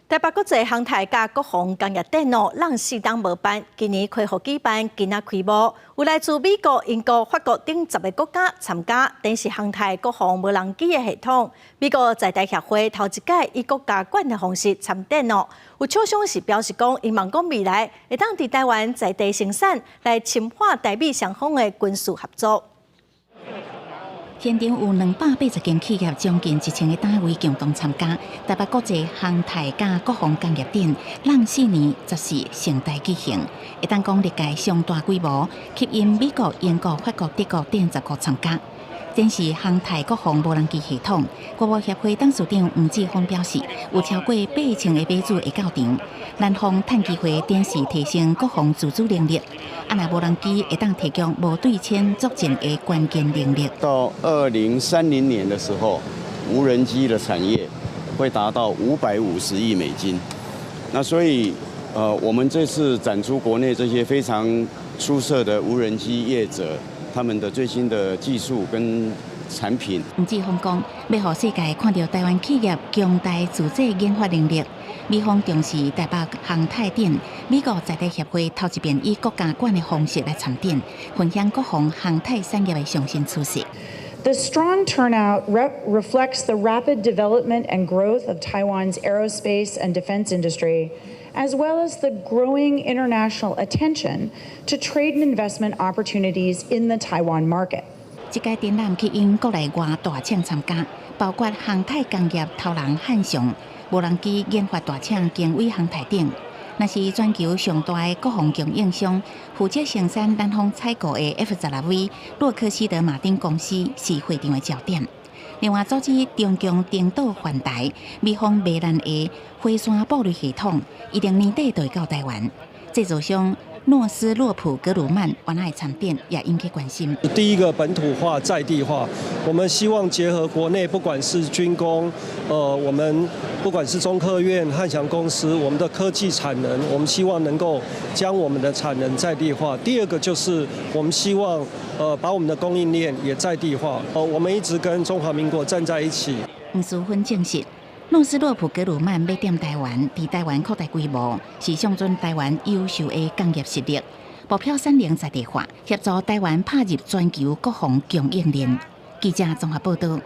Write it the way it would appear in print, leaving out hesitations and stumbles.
台北国际航太甲国防工业展让4档无办，今年开复举办，今仔开幕。有来自美国、英国、法国等10个国家参加，展示航太国防无人机的系统。美国在台协会头一届以国家馆的方式参展有厂商是表示讲，因望讲未来会当伫台湾在地生产，来深化台美双方的军事合作。 现场有280间企业，将近1000个单位共同参加。台北国际航太甲国防工业展，让4年14盛大举行，会当讲历届上大规模，吸引美国、英国、法国、德国等10国参加。展示航太国防无人机系统，国务协会董事长吴志峰表示，有超过8000个买主会到场，南方趁机会展示提升国防自主能力。 若无人机会当提供无对称作战的关键能力。到2030年的时候，无人机的产业会达到550亿美金。那所以，我们这次展出国内这些非常出色的无人机业者，他们的最新的技术跟产品。吴志峰讲，要让世界看到台湾企业强大自主研发能力。 美方重视台北航太展，美国在地协会头一遍以国家馆的方式来参展，分享国防航太产业的上新趋势。 The strong turnout reflects the rapid development and growth of Taiwan's aerospace and defense industry, as well as the growing international attention to trade and investment opportunities in the Taiwan market. 这届展览吸引国内外大厂参加，包括航太工业头人汉翔。 无人机研发大厂经纬航太等，那是全球上大的国防供应商，负责生产南方采购的 F-16V 洛克希德马丁公司是会场的焦点。另外，组织中共领导环台，美方未来的飞山步履系统，一定年底就会到台湾。制造商 诺斯洛普格鲁曼原来参展也引起关心。第一个本土化、在地化，我们希望结合国内，不管是军工，我们不管是中科院、汉翔公司，我们的科技产能，我们希望能够将我们的产能在地化。第二个就是我们希望把我们的供应链也在地化。我们一直跟中华民国站在一起。吴淑芬证实。 诺斯洛普格鲁曼要踮台湾，伫台湾扩大规模，是象征台湾优秀的工业实力，目标产能在地化，协助台湾打入全球国防供应链。记者综合报道。